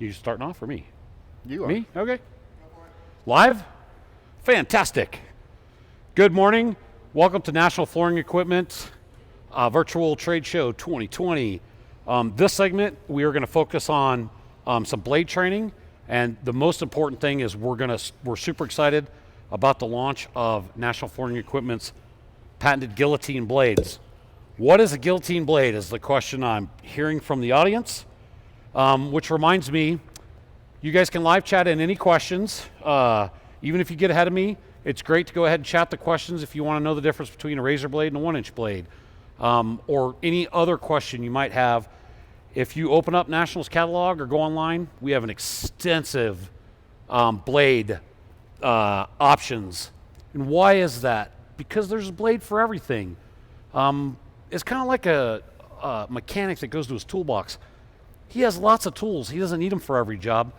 You starting off or me? You are. Me? Okay. Live? Fantastic. Good morning. Welcome to National Flooring Equipment Virtual Trade Show 2020. This segment, we are going to focus on some blade training, and the most important thing is we're super excited about the launch of National Flooring Equipment's patented guillotine blades. What is a guillotine blade is the question I'm hearing from the audience, which reminds me, you guys can live chat in any questions. Even if you get ahead of me, it's great to go ahead and chat the questions if you want to know the difference between a razor blade and a 1-inch blade, or any other question you might have. If you open up National's catalog or go online, we have an extensive blade options. And why is that? Because there's a blade for everything. It's kind of like a mechanic that goes to his toolbox. He has lots of tools. He doesn't need them for every job,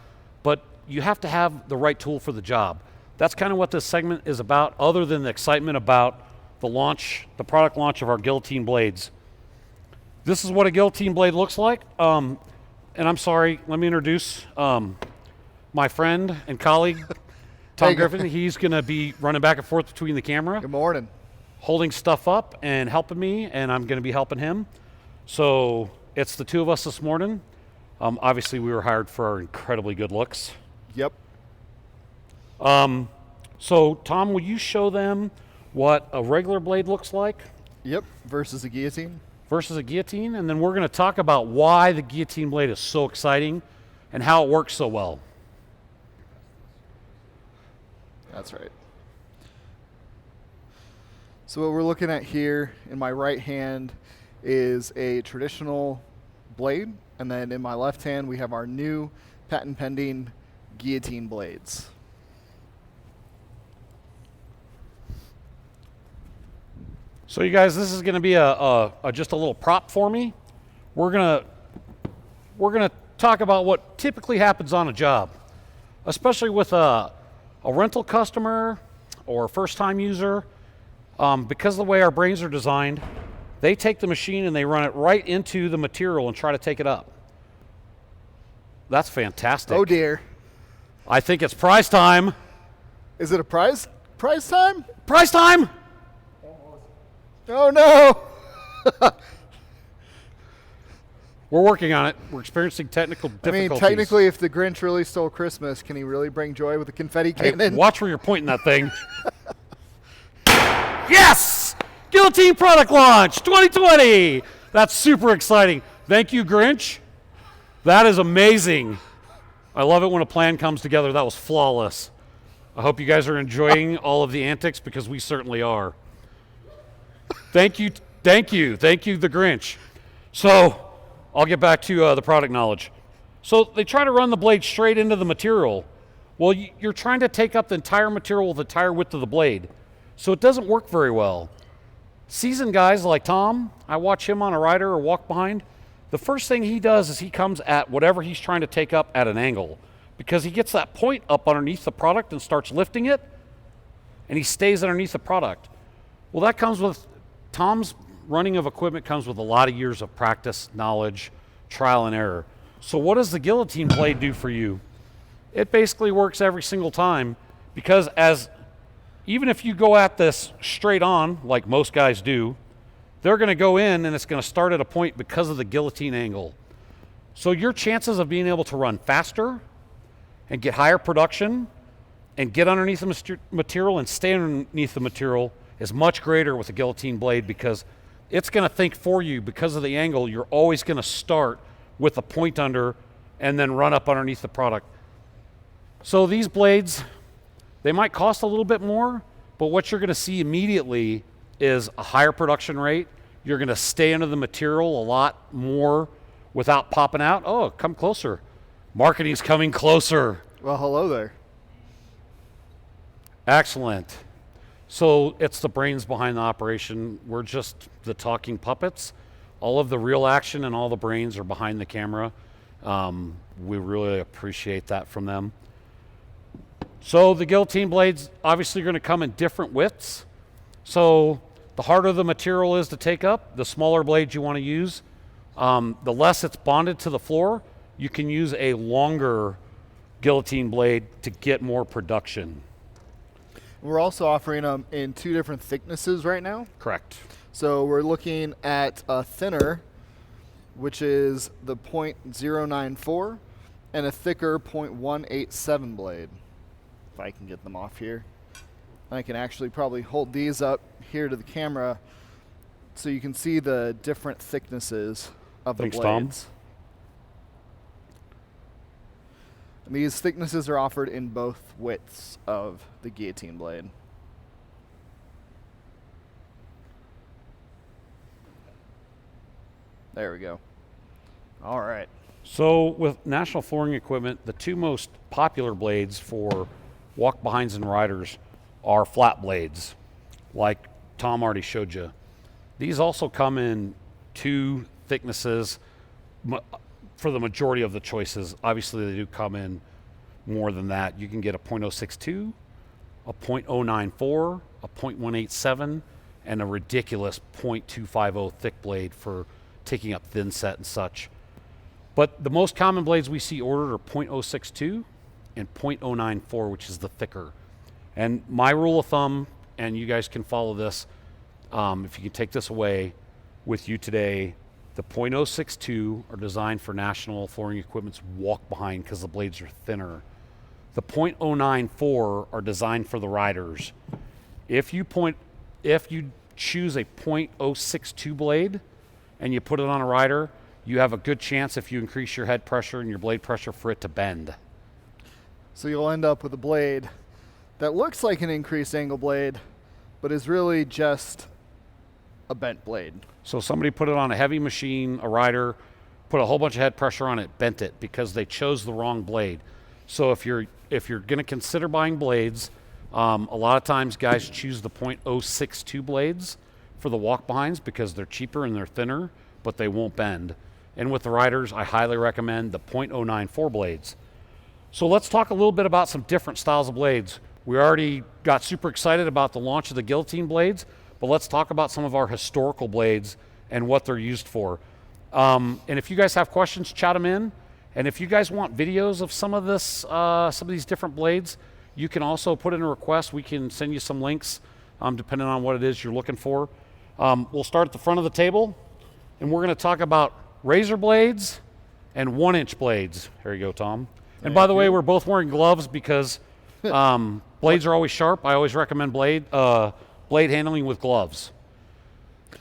but you have to have the right tool for the job. That's kind of what this segment is about, other than the excitement about the product launch of our guillotine blades. This is what a guillotine blade looks like. And I'm sorry, let me introduce my friend and colleague, Tom Griffin. He's going to be running back and forth between the camera. Good morning. Holding stuff up and helping me, and I'm going to be helping him. So it's the two of us this morning. Obviously, we were hired for our incredibly good looks. Yep. So Tom, will you show them what a regular blade looks like? Yep. Versus a guillotine. Versus a guillotine, and then we're going to talk about why the guillotine blade is so exciting and how it works so well. That's right. So what we're looking at here in my right hand is a traditional blade, and then in my left hand we have our new patent pending guillotine blades. So you guys, this is going to be just a little prop for me. We're gonna talk about what typically happens on a job, especially with a rental customer or a first-time user. Because of the way our brains are designed, they take the machine and they run it right into the material and try to take it up. That's fantastic. Oh dear. I think it's prize time. Is it a prize time? Prize time! Oh no! We're working on it. We're experiencing technical difficulties. I mean, technically, if the Grinch really stole Christmas, can he really bring joy with a confetti cannon? Hey, watch where you're pointing that thing. Yes! Guillotine product launch 2020! That's super exciting. Thank you, Grinch. That is amazing. I love it when a plan comes together. That was flawless. I hope you guys are enjoying all of the antics, because we certainly are. Thank you, the Grinch. So, I'll get back to the product knowledge. So, they try to run the blade straight into the material. Well, you're trying to take up the entire material with the entire width of the blade. So it doesn't work very well. Seasoned guys like Tom, I watch him on a rider or walk behind. The first thing he does is he comes at whatever he's trying to take up at an angle, because he gets that point up underneath the product and starts lifting it, and he stays underneath the product. Well, that comes with Tom's running of equipment comes with a lot of years of practice, knowledge, trial and error. So what does the guillotine blade do for you? It basically works every single time, because even if you go at this straight on, like most guys do, they're going to go in and it's going to start at a point because of the guillotine angle. So your chances of being able to run faster and get higher production and get underneath the material and stay underneath the material is much greater with a guillotine blade, because it's going to think for you. Because of the angle, you're always going to start with a point under and then run up underneath the product. So these blades, they might cost a little bit more, but what you're going to see immediately is a higher production rate. You're going to stay under the material a lot more without popping out. Oh, come closer. Marketing's coming closer. Well, hello there. Excellent. So it's the brains behind the operation. We're just the talking puppets. All of the real action and all the brains are behind the camera. We really appreciate that from them. So the guillotine blades obviously are going to come in different widths. So the harder the material is to take up, the smaller blades you want to use. The less it's bonded to the floor, you can use a longer guillotine blade to get more production. We're also offering them in 2 different thicknesses right now. Correct. So we're looking at a thinner, which is the .094, and a thicker .187 blade. If I can get them off here. I can actually probably hold these up here to the camera so you can see the different thicknesses of the Thanks, blades. Tom. And these thicknesses are offered in both widths of the guillotine blade. There we go. All right. So with National Flooring Equipment, the 2 most popular blades for walk-behinds and riders are flat blades, like Tom already showed you. These also come in 2 thicknesses for the majority of the choices. Obviously, they do come in more than that. You can get a .062, a .094, a .187, and a ridiculous .250 thick blade for taking up thinset and such. But the most common blades we see ordered are .062 and .094, which is the thicker. And my rule of thumb, and you guys can follow this, if you can take this away with you today, the .062 are designed for National Flooring Equipment's walk behind because the blades are thinner. The .094 are designed for the riders. If you choose a .062 blade and you put it on a rider, you have a good chance, if you increase your head pressure and your blade pressure, for it to bend. So you'll end up with a blade that looks like an increased angle blade, but is really just a bent blade. So somebody put it on a heavy machine, a rider, put a whole bunch of head pressure on it, bent it because they chose the wrong blade. So if you're going to consider buying blades, a lot of times guys choose the .062 blades for the walk behinds because they're cheaper and they're thinner, but they won't bend. And with the riders, I highly recommend the .094 blades. So let's talk a little bit about some different styles of blades. We already got super excited about the launch of the guillotine blades, but let's talk about some of our historical blades and what they're used for. And if you guys have questions, chat them in. And if you guys want videos of some of this, some of these different blades, you can also put in a request. We can send you some links, depending on what it is you're looking for. We'll start at the front of the table, and we're going to talk about razor blades and 1-inch blades. Here you go, Tom. And by the way, we're both wearing gloves because blades are always sharp. I always recommend blade handling with gloves.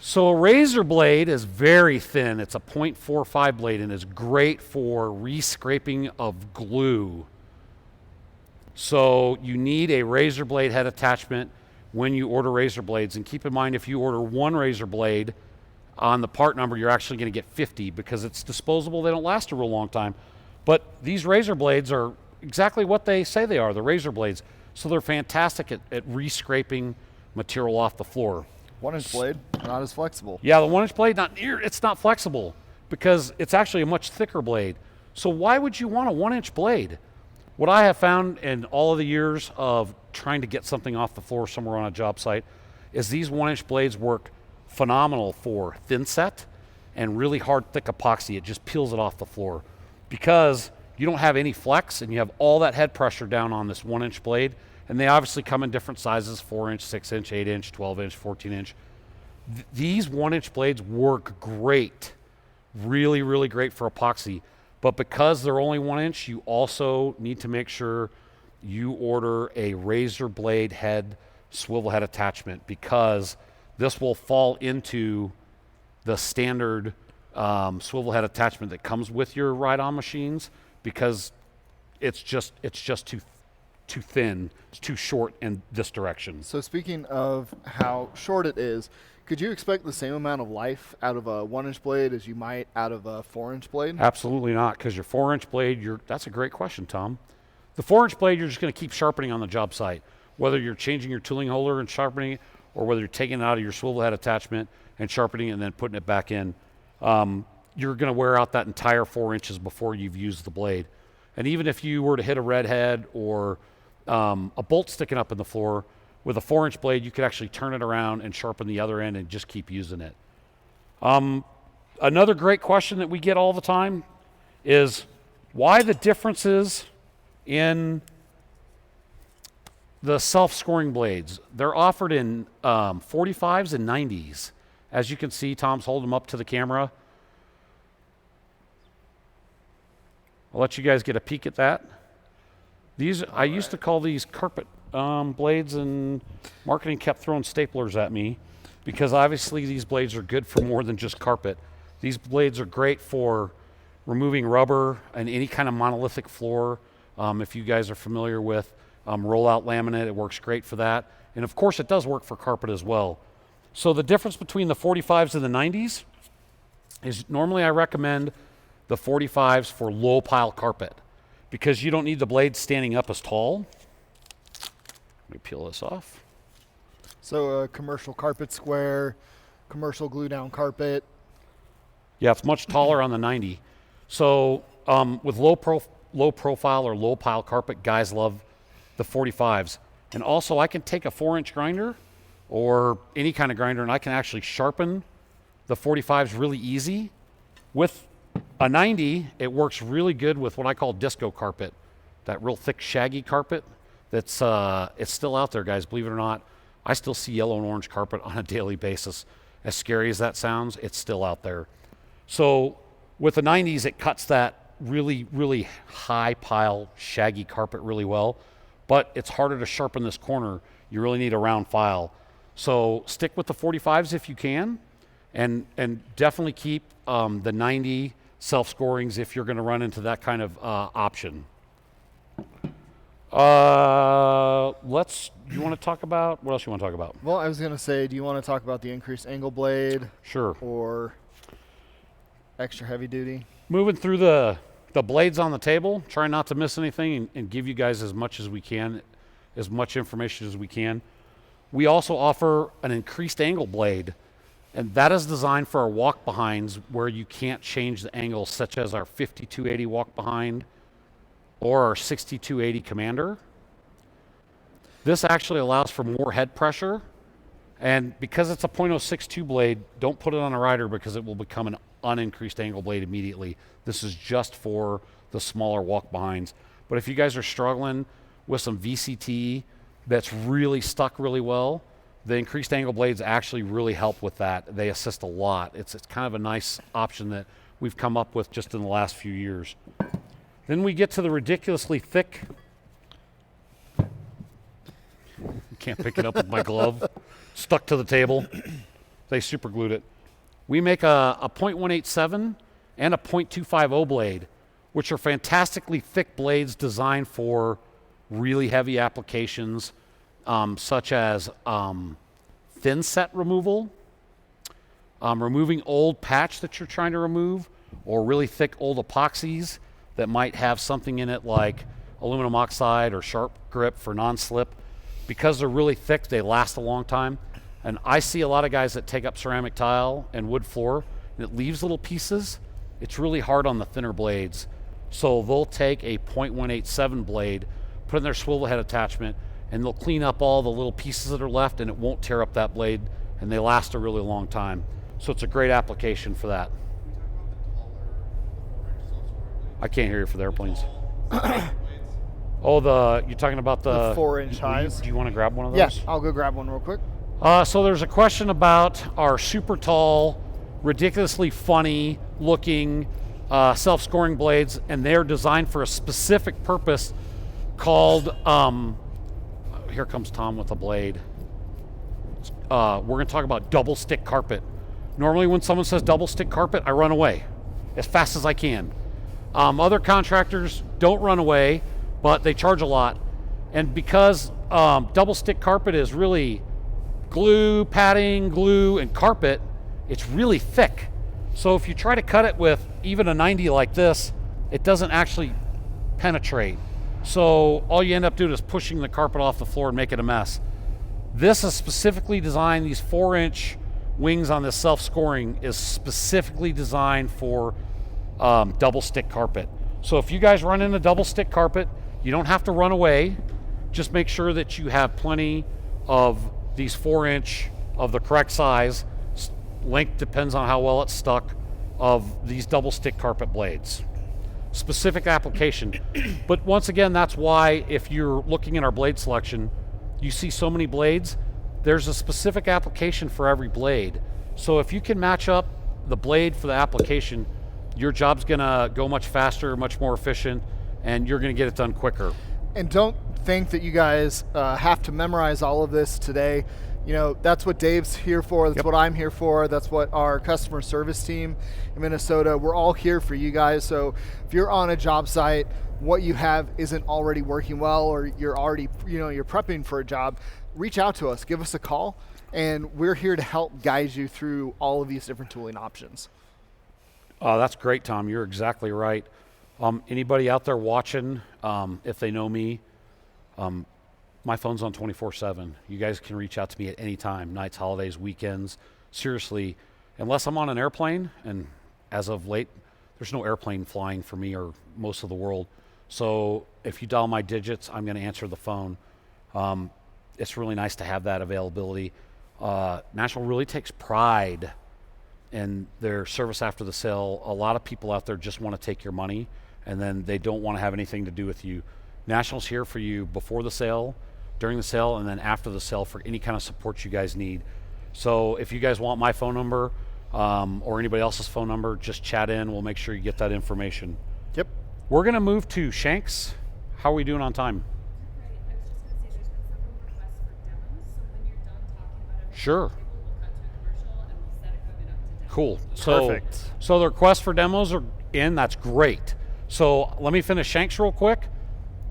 So a razor blade is very thin. It's a .45 blade and is great for re-scraping of glue. So you need a razor blade head attachment when you order razor blades. And keep in mind, if you order 1 razor blade on the part number, you're actually going to get 50 because it's disposable. They don't last a real long time. But these razor blades are exactly what they say they are. They're razor blades. So they're fantastic at re-scraping material off the floor. 1-inch blade, not as flexible. Yeah, the 1-inch blade, it's not flexible because it's actually a much thicker blade. So why would you want a 1-inch blade? What I have found in all of the years of trying to get something off the floor somewhere on a job site is these 1-inch blades work phenomenal for thinset and really hard, thick epoxy. It just peels it off the floor because you don't have any flex and you have all that head pressure down on this 1-inch blade. And they obviously come in different sizes, 4-inch, 6-inch, 8-inch, 12-inch, 14-inch. These 1-inch blades work great, really, really great for epoxy. But because they're only 1-inch, you also need to make sure you order a razor blade head, swivel head attachment, because this will fall into the standard swivel head attachment that comes with your ride-on machines because it's just too thin, it's too short in this direction. So speaking of how short it is, could you expect the same amount of life out of a 1-inch blade as you might out of a 4-inch blade? Absolutely not, because your 4-inch blade, that's a great question, Tom. The 4-inch blade, you're just going to keep sharpening on the job site, whether you're changing your tooling holder and sharpening it, or whether you're taking it out of your swivel head attachment and sharpening it and then putting it back in. You're going to wear out that entire 4 inches before you've used the blade. And even if you were to hit a red head or a bolt sticking up in the floor, with a 4-inch blade, you could actually turn it around and sharpen the other end and just keep using it. Another great question that we get all the time is, Why the differences in the self-scoring blades? They're offered in 45s and 90s. As you can see, Tom's holding them up to the camera. I'll let you guys get a peek at that. These, I used to call these carpet blades, and marketing kept throwing staplers at me because obviously these blades are good for more than just carpet. These blades are great for removing rubber and any kind of monolithic floor. If you guys are familiar with roll-out laminate, it works great for that. And of course, it does work for carpet as well. So the difference between the 45s and the 90s is normally I recommend the 45s for low pile carpet because you don't need the blades standing up as tall. Let me peel this off. So a commercial carpet square, commercial glue down carpet. Yeah, it's much taller on the 90. So with low profile or low pile carpet, guys love the 45s. And also I can take a 4-inch grinder or any kind of grinder and I can actually sharpen the 45s really easy. With a 90, it works really good with what I call disco carpet, that real thick shaggy carpet. That's it's still out there, guys, believe it or not. I still see yellow and orange carpet on a daily basis. As scary as that sounds, it's still out there. So with the 90s, it cuts that really, really high pile shaggy carpet really well, but it's harder to sharpen this corner. You really need a round file. So stick with the 45s if you can, and definitely keep the 90 self-scorings if you're gonna run into that kind of option. Do you want to talk about, what else you want to talk about? Well, I was going to say, do you want to talk about the increased angle blade? Sure. Or extra heavy duty? Moving through the blades on the table, trying not to miss anything and give you guys as much as we can, as much information as we can. We also offer an increased angle blade, and that is designed for our walk behinds where you can't change the angle, such as our 5280 walk behind or our 6280 Commander. This actually allows for more head pressure, and because it's a .062 blade, don't put it on a rider because it will become an unincreased angle blade immediately. This is just for the smaller walk behinds. But if you guys are struggling with some VCT that's really stuck really well, the increased angle blades actually really help with that. They assist a lot. It's kind of a nice option that we've come up with just in the last few years. Then we get to the ridiculously thick. Can't pick it up with my glove. Stuck to the table. They super glued it. We make a .187 and a .250 blade, which are fantastically thick blades designed for really heavy applications, such as thinset removal, removing old patch that you're trying to remove, or really thick old epoxies that might have something in it like aluminum oxide or sharp grip for non-slip. Because they're really thick, they last a long time. And I see a lot of guys that take up ceramic tile and wood floor, and it leaves little pieces. It's really hard on the thinner blades. So they'll take a .187 blade, put in their swivel head attachment, and they'll clean up all the little pieces that are left, and it won't tear up that blade, and they last a really long time. So it's a great application for that. I can't hear you for the airplanes. Oh, you're talking about the 4-inch highs. Do you want to grab one of those? Yeah, I'll go grab one real quick. So there's a question about our super tall, ridiculously funny looking self-scoring blades, and they're designed for a specific purpose called, here comes Tom with a blade. We're gonna talk about double stick carpet. Normally when someone says double stick carpet, I run away as fast as I can. Other contractors don't run away, but they charge a lot. And because double stick carpet is really glue, padding, glue, and carpet, it's really thick. So if you try to cut it with even a 90 like this, it doesn't actually penetrate. So all you end up doing is pushing the carpet off the floor and make it a mess. This is specifically designed, these 4-inch wings on this self-scoring is specifically designed for double stick carpet. So if you guys run into double stick carpet, you don't have to run away. Just make sure that you have plenty of these 4-inch of the correct size. Length depends on how well it's stuck, of these double stick carpet blades. specific application. But once again, that's why if you're looking at our blade selection, you see so many blades, there's a specific application for every blade. So if you can match up the blade for the application, your job's gonna go much faster, much more efficient, and you're gonna get it done quicker. And don't think that you guys have to memorize all of this today. You know, that's what Dave's here for. That's what I'm here for. That's what our customer service team in Minnesota, we're all here for you guys. So if you're on a job site, what you have isn't already working well, or you're already, you're prepping for a job, reach out to us, give us a call, and we're here to help guide you through all of these different tooling options. That's great, Tom. You're exactly right. Anybody out there watching, if they know me, my phone's on 24/7. You guys can reach out to me at any time, nights, holidays, weekends. Seriously, unless I'm on an airplane, and as of late, there's no airplane flying for me or most of the world. So if you dial my digits, I'm going to answer the phone. It's really nice to have that availability. National really takes pride in their service after the sale. A lot of people out there just want to take your money, and then they don't want to have anything to do with you. National's here for you before the sale, during the sale, and then after the sale for any kind of support you guys need. So if you guys want my phone number or anybody else's phone number, just chat in. We'll make sure you get that information. Yep. We're going to move to shanks. How are we doing on time? Great. I was just going to say there's been several requests for demos, so when you're done talking about everything, Sure. we'll cut to a commercial and we'll set equipment up to demo. Cool. So, Perfect. So the requests for demos are in. That's great. So let me finish shanks real quick,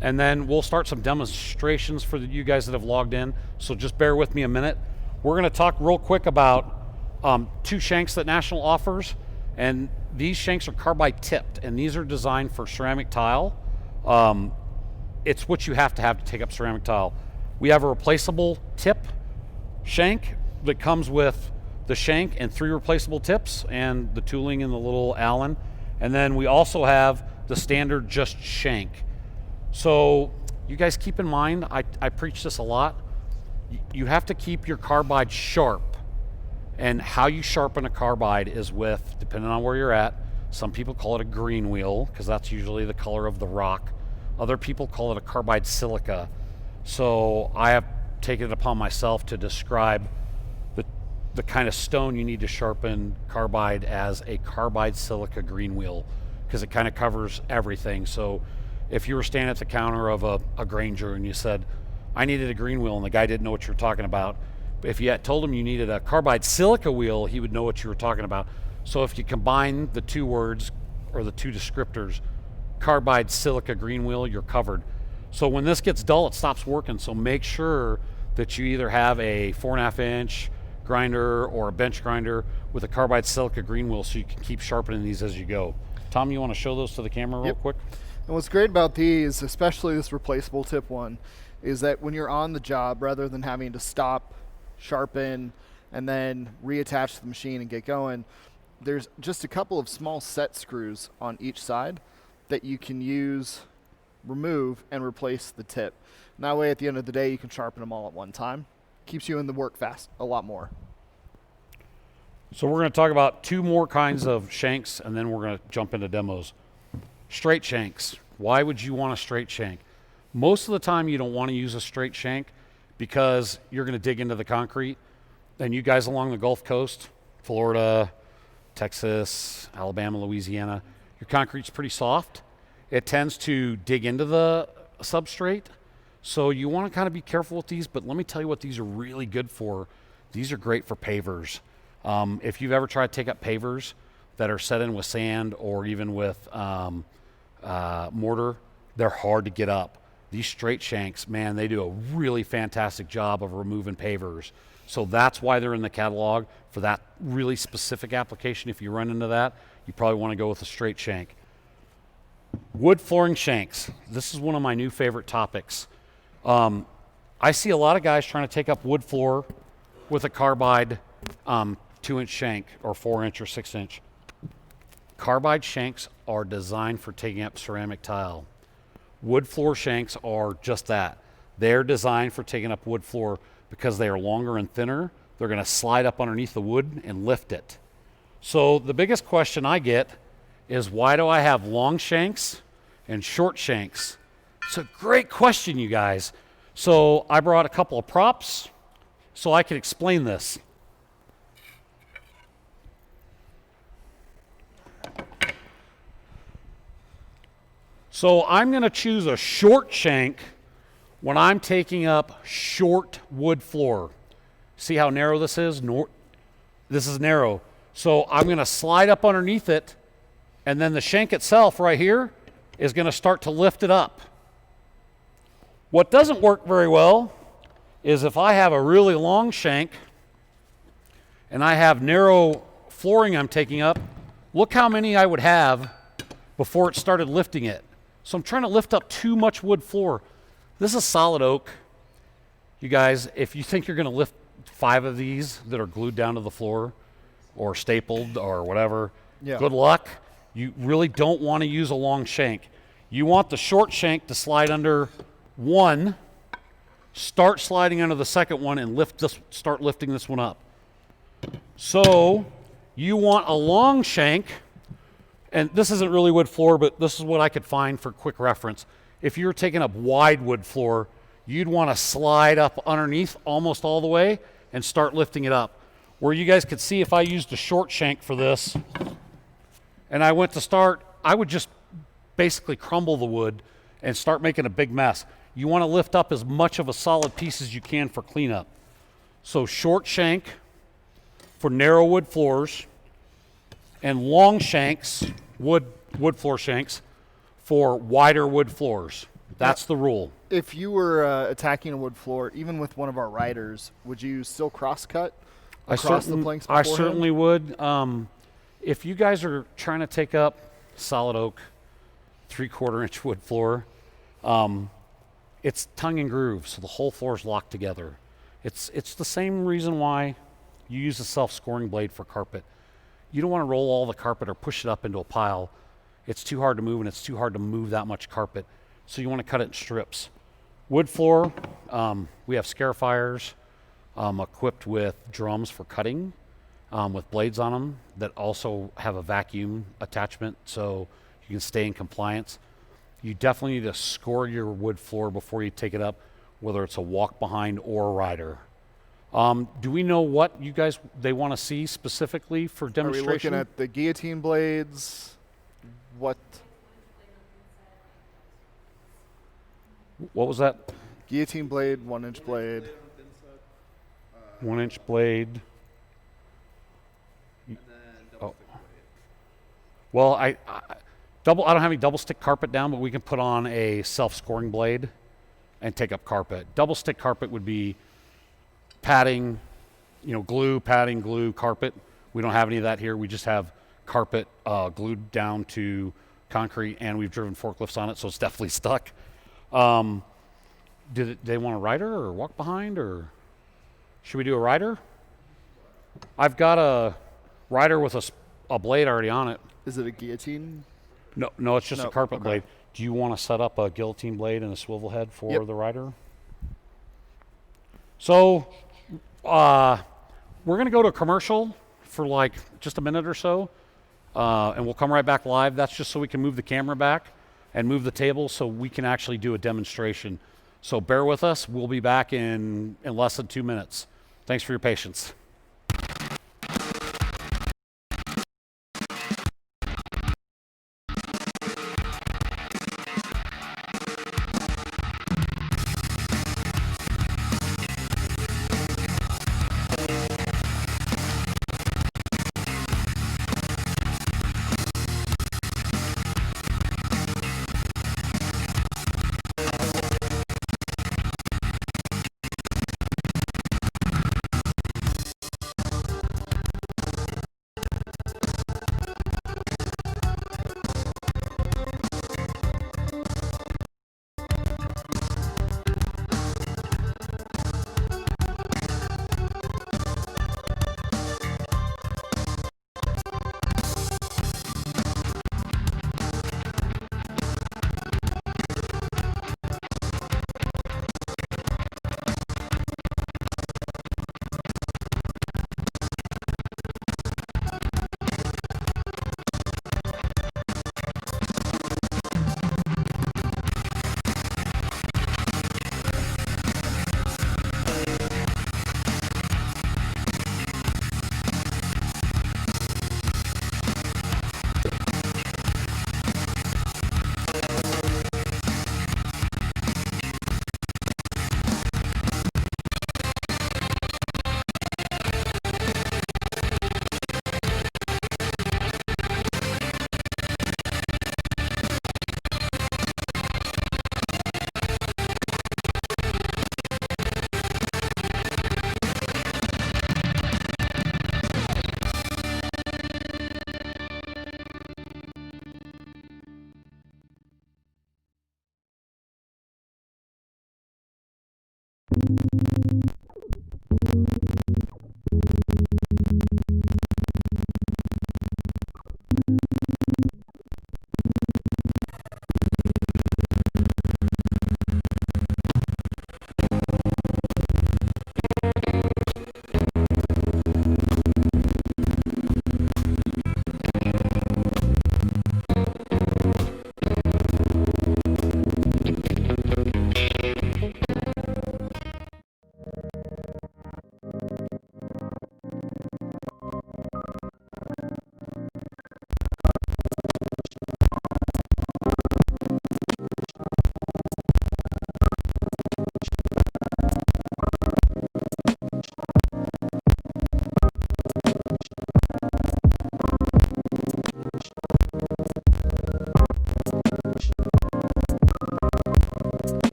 and then we'll start some demonstrations for you guys that have logged in. So just bear with me a minute. We're going to talk real quick about two shanks that National offers, and these shanks are carbide tipped, and these are designed for ceramic tile. It's what you have to take up ceramic tile. We have a replaceable tip shank that comes with the shank and 3 replaceable tips and the tooling and the little Allen. And then we also have the standard just shank. So you guys keep in mind, I preach this a lot. You have to keep your carbide sharp. And how you sharpen a carbide is with, depending on where you're at, some people call it a green wheel because that's usually the color of the rock. Other people call it a carbide silica. So I have taken it upon myself to describe the kind of stone you need to sharpen carbide as a carbide silica green wheel, because it kind of covers everything. So if you were standing at the counter of a Granger and you said, I needed a green wheel, and the guy didn't know what you were talking about, but if you had told him you needed a carbide silica wheel, he would know what you were talking about. So if you combine the two words or the two descriptors, carbide silica green wheel, you're covered. So when this gets dull, it stops working. So make sure that you either have a 4.5 inch grinder or a bench grinder with a carbide silica green wheel so you can keep sharpening these as you go. Tom, you want to show those to the camera real quick? And what's great about these, especially this replaceable tip one, is that when you're on the job, rather than having to stop, sharpen, and then reattach the machine and get going, there's just a couple of small set screws on each side that you can use, remove, and replace the tip. And that way, at the end of the day, you can sharpen them all at one time. Keeps you in the work fast a lot more. So we're going to talk about 2 more kinds of shanks, and then we're going to jump into demos. Straight shanks. Why would you want a straight shank? Most of the time you don't want to use a straight shank because you're going to dig into the concrete. And you guys along the Gulf Coast, Florida, Texas, Alabama, Louisiana, your concrete's pretty soft. It tends to dig into the substrate. So you want to kind of be careful with these, but let me tell you what these are really good for. These are great for pavers. If you've ever tried to take up pavers that are set in with sand or even with mortar, they're hard to get up. These straight shanks, man, they do a really fantastic job of removing pavers. So that's why they're in the catalog for that really specific application. If you run into that, you probably want to go with a straight shank. Wood flooring shanks. This is one of my new favorite topics. I see a lot of guys trying to take up wood floor with a carbide 2-inch shank or 4-inch or 6-inch. Carbide shanks are designed for taking up ceramic tile. Wood floor shanks are just that. They're designed for taking up wood floor because they are longer and thinner. They're going to slide up underneath the wood and lift it. So the biggest question I get is why do I have long shanks and short shanks? It's a great question, you guys. So I brought a couple of props so I can explain this. So I'm going to choose a short shank when I'm taking up short wood floor. See how narrow this is? This is narrow. So I'm going to slide up underneath it, and then the shank itself right here is going to start to lift it up. What doesn't work very well is if I have a really long shank and I have narrow flooring I'm taking up, look how many I would have before it started lifting it. So I'm trying to lift up too much wood floor. This is solid oak. You guys, if you think you're going to lift 5 of these that are glued down to the floor or stapled or whatever, good luck. You really don't want to use a long shank. You want the short shank to slide under one, start sliding under the second one, and start lifting this one up. So you want a long shank, and this isn't really wood floor, but this is what I could find for quick reference. If you're taking up wide wood floor, you'd want to slide up underneath almost all the way and start lifting it up. Where you guys could see if I used a short shank for this and I went to start, I would just basically crumble the wood and start making a big mess. You want to lift up as much of a solid piece as you can for cleanup. So short shank for narrow wood floors and long shanks, wood floor shanks, for wider wood floors. That's the rule. If you were attacking a wood floor, even with one of our riders, would you still cross-cut across the planks beforehand? I certainly would. If you guys are trying to take up solid oak, 3/4 inch wood floor, it's tongue and groove, so the whole floor is locked together. It's the same reason why you use a self-scoring blade for carpet. You don't want to roll all the carpet or push it up into a pile. It's too hard to move, and it's too hard to move that much carpet. So you want to cut it in strips. Wood floor, we have scarifiers equipped with drums for cutting with blades on them that also have a vacuum attachment so you can stay in compliance. You definitely need to score your wood floor before you take it up, whether it's a walk behind or a rider. Do we know what you guys they want to see specifically for demonstration? Are we looking at the guillotine blades? What was that? Guillotine blade, 1-inch blade. 1-inch blade. Oh. Well, I don't have any double stick carpet down, but we can put on a self-scoring blade and take up carpet. Double stick carpet would be padding, glue, padding, glue, carpet. We don't have any of that here. We just have carpet glued down to concrete, and we've driven forklifts on it, so it's definitely stuck. Do they want a rider or walk behind, or should we do a rider? I've got a rider with a blade already on it. Is it a guillotine? No, it's just a carpet okay. blade. Do you want to set up a guillotine blade and a swivel head for the rider? So we're going to go to a commercial for like just a minute or so, and we'll come right back live. That's just so we can move the camera back and move the table so we can actually do a demonstration. So bear with us. We'll be back in less than 2 minutes. Thanks for your patience.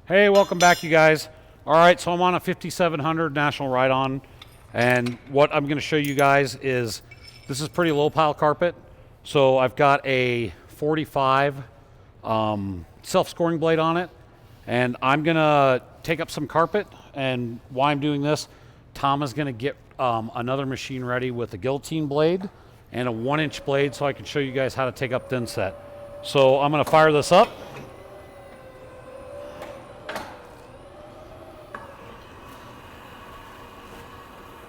Hey, welcome back, you guys. All right, so I'm on a 5700 National Ride-On, and what I'm going to show you guys is this is pretty low pile carpet. So I've got a 45 self-scoring blade on it, and I'm going to take up some carpet. And why I'm doing this, Tom is going to get another machine ready with a guillotine blade and a 1-inch blade so I can show you guys how to take up Thinset. So I'm going to fire this up.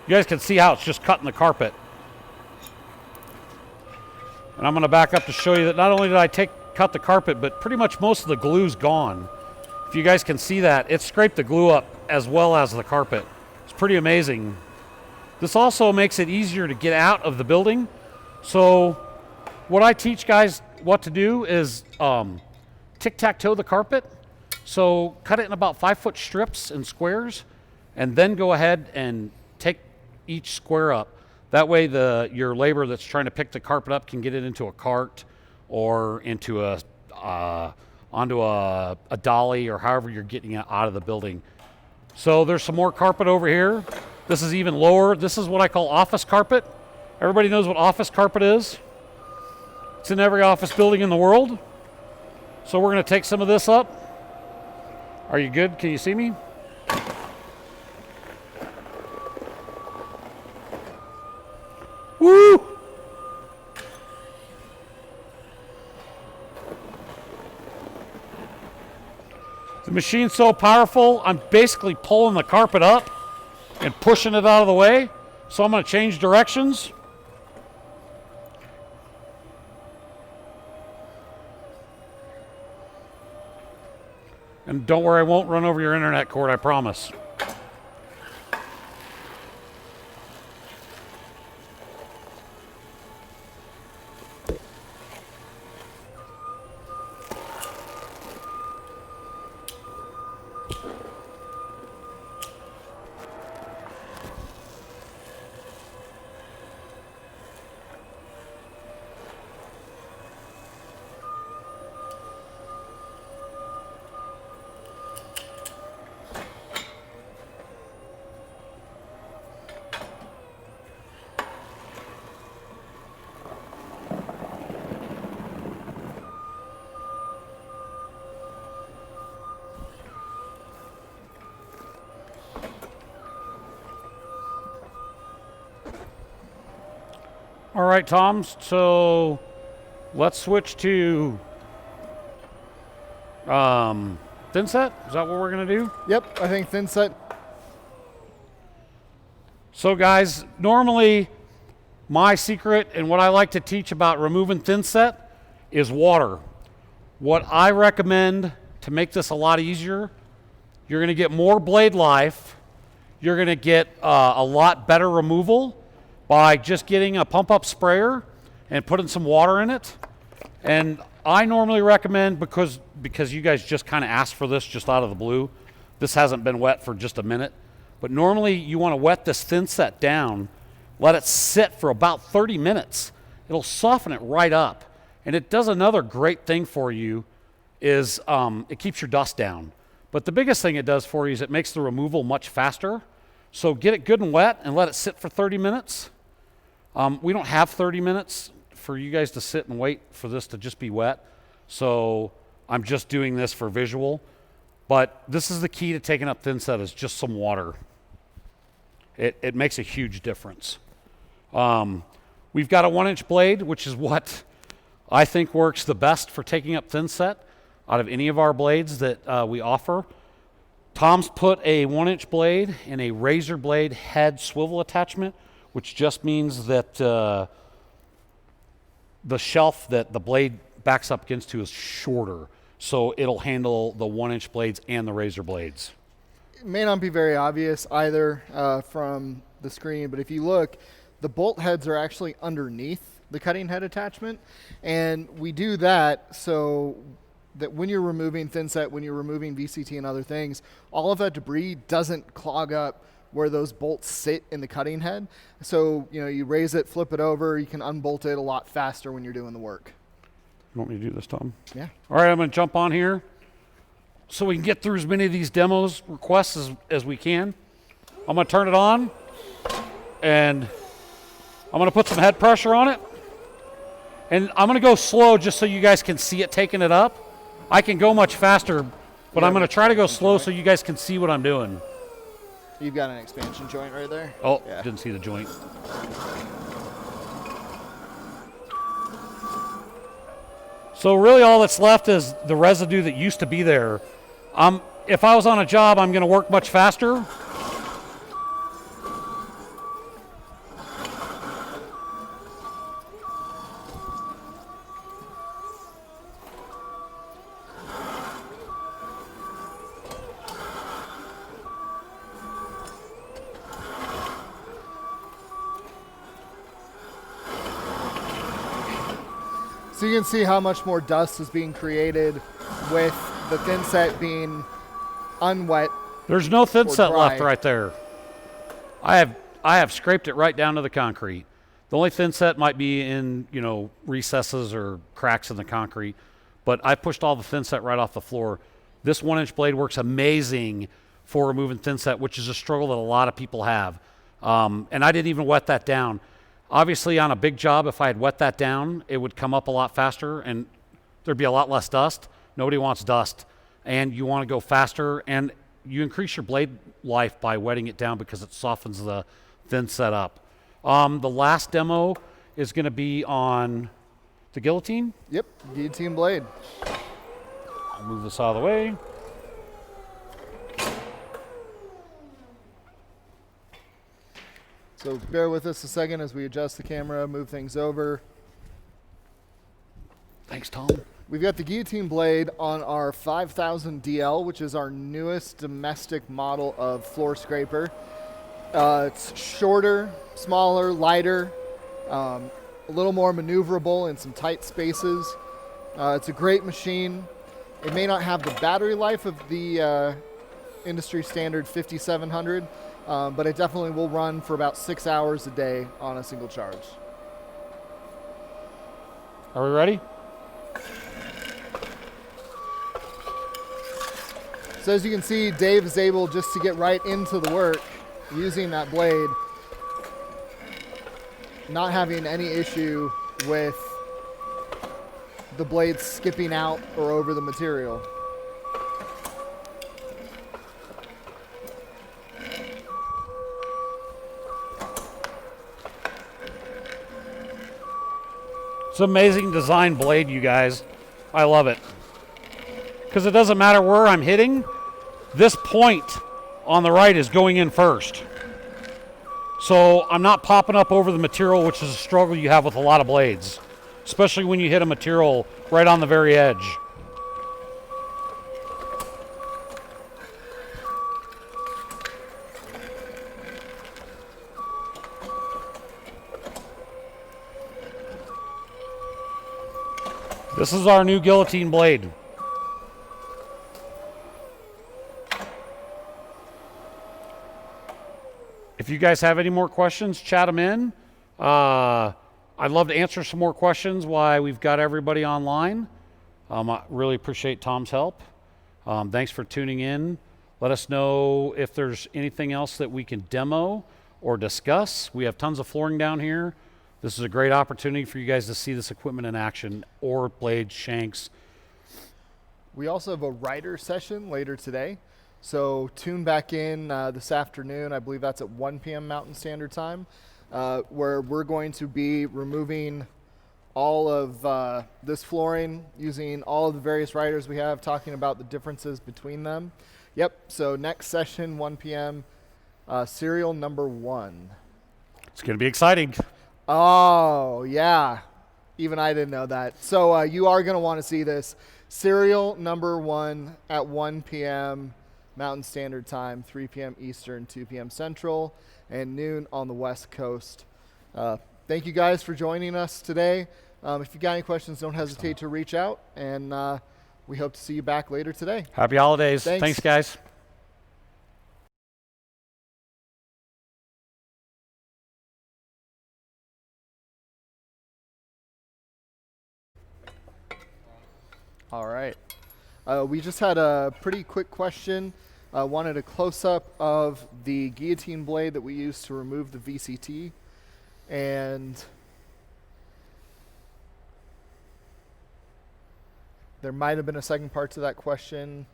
You guys can see how it's just cutting the carpet. And I'm going to back up to show you that not only did I cut the carpet, but pretty much most of the glue's gone. If you guys can see that, it scraped the glue up as well as the carpet. It's pretty amazing. This also makes it easier to get out of the building. So what I teach guys what to do is tic-tac-toe the carpet. So cut it in about 5-foot strips and squares, and then go ahead and take each square up. That way your labor that's trying to pick the carpet up can get it into a cart or into onto a dolly, or however you're getting it out of the building. So there's some more carpet over here. This is even lower. This is what I call office carpet. Everybody knows what office carpet is. It's in every office building in the world. So we're going to take some of this up. Are you good? Can you see me? Woo! The machine's so powerful, I'm basically pulling the carpet up and pushing it out of the way. So I'm going to change directions. And don't worry, I won't run over your internet cord, I promise. All right, Tom, so let's switch to Thinset. Is that what we're going to do? Yep, I think Thinset. So guys, normally my secret and what I like to teach about removing Thinset is water. What I recommend to make this a lot easier, you're going to get more blade life. You're going to get a lot better removal by just getting a pump-up sprayer and putting some water in it. And I normally recommend, because you guys just kind of asked for this just out of the blue, this hasn't been wet for just a minute, but normally you want to wet this Thinset down, let it sit for about 30 minutes. It'll soften it right up. And it does another great thing for you is it keeps your dust down. But the biggest thing it does for you is it makes the removal much faster. So get it good and wet and let it sit for 30 minutes. We don't have 30 minutes for you guys to sit and wait for this to just be wet. So I'm just doing this for visual. But this is the key to taking up Thinset, is just some water. It makes a huge difference. We've got a 1-inch blade, which is what I think works the best for taking up Thinset out of any of our blades that we offer. Tom's put a 1-inch blade and a razor blade head swivel attachment, which just means that the shelf that the blade backs up against to is shorter, so it'll handle the 1-inch blades and the razor blades. It may not be very obvious either from the screen, but if you look, the bolt heads are actually underneath the cutting head attachment, and we do that so that when you're removing Thinset, when you're removing VCT and other things, all of that debris doesn't clog up where those bolts sit in the cutting head. So, you raise it, flip it over, you can unbolt it a lot faster when you're doing the work. You want me to do this, Tom? Yeah. All right, I'm going to jump on here so we can get through as many of these demos requests as we can. I'm going to turn it on, and I'm going to put some head pressure on it. And I'm going to go slow just so you guys can see it taking it up. I can go much faster, but I'm going to try to go slow so you guys can see what I'm doing. You've got an expansion joint right there. Oh, yeah. Didn't see the joint. So really all that's left is the residue that used to be there. If I was on a job, I'm going to work much faster. So you can see how much more dust is being created with the Thinset being unwet. There's no Thinset dry. left right there. I have scraped it right down to the concrete. The only Thinset might be in, recesses or cracks in the concrete, but I pushed all the Thinset right off the floor. This 1-inch blade works amazing for removing Thinset, which is a struggle that a lot of people have. And I didn't even wet that down. Obviously, on a big job, if I had wet that down, it would come up a lot faster and there'd be a lot less dust. Nobody wants dust. And you want to go faster, and you increase your blade life by wetting it down because it softens the Thinset up. The last demo is going to be on the guillotine. Yep, guillotine blade. I'll move this out of the way. So bear with us a second as we adjust the camera, move things over. Thanks, Tom. We've got the guillotine blade on our 5000 DL, which is our newest domestic model of floor scraper. It's shorter, smaller, lighter, a little more maneuverable in some tight spaces. It's a great machine. It may not have the battery life of the industry standard 5700, but it definitely will run for about 6 hours a day on a single charge. Are we ready? So as you can see, Dave is able just to get right into the work using that blade, not having any issue with the blade skipping out or over the material. It's an amazing design blade, you guys. I love it. Because it doesn't matter where I'm hitting, this point on the right is going in first. So I'm not popping up over the material, which is a struggle you have with a lot of blades, especially when you hit a material right on the very edge. This is our new guillotine blade. If you guys have any more questions, chat them in. I'd love to answer some more questions while we've got everybody online. I really appreciate Tom's help. Thanks for tuning in. Let us know if there's anything else that we can demo or discuss. We have tons of flooring down here. This is a great opportunity for you guys to see this equipment in action, or blades, shanks. We also have a writer session later today. So tune back in this afternoon. I believe that's at 1 p.m. Mountain Standard Time, where we're going to be removing all of this flooring using all of the various writers we have, talking about the differences between them. Yep, so next session, 1 p.m., serial number 1. It's going to be exciting. Oh, yeah. Even I didn't know that. So you are going to want to see this. Serial number 1 at 1 p.m. Mountain Standard Time, 3 p.m. Eastern, 2 p.m. Central, and noon on the West Coast. Thank you guys for joining us today. If you got any questions, don't hesitate to reach out, and we hope to see you back later today. Happy holidays. Thanks. Thanks guys. All right. We just had a pretty quick question. Wanted a close-up of the guillotine blade that we use to remove the VCT. And there might have been a second part to that question.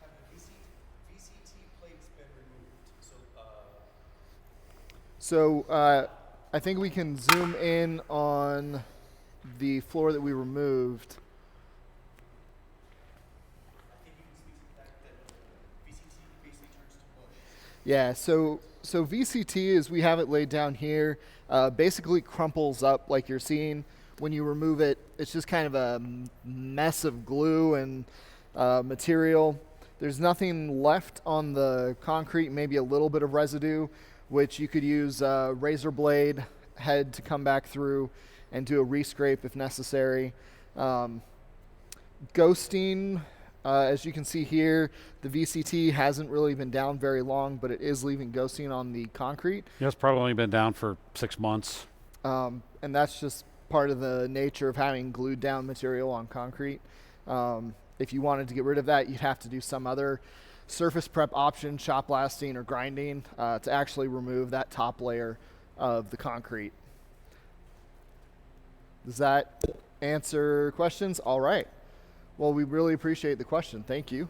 Have the VCT plates been removed? So I think we can zoom in on the floor that we removed. I think you can speak to the fact that VCT basically turns to mush. Yeah, so VCT, as we have it laid down here, basically crumples up like you're seeing. When you remove it, it's just kind of a mess of glue and material. There's nothing left on the concrete, maybe a little bit of residue, which you could use a razor blade head to come back through and do a rescrape if necessary. Ghosting, as you can see here, the VCT hasn't really been down very long, but it is leaving ghosting on the concrete. Yeah, it's probably only been down for 6 months. And that's just part of the nature of having glued down material on concrete. If you wanted to get rid of that, you'd have to do some other surface prep option, shot blasting or grinding, to actually remove that top layer of the concrete. Does that answer questions? All right. Well, we really appreciate the question. Thank you.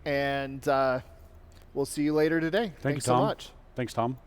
And we'll see you later today. Thank you, Thanks so Tom. much. Thanks, Tom.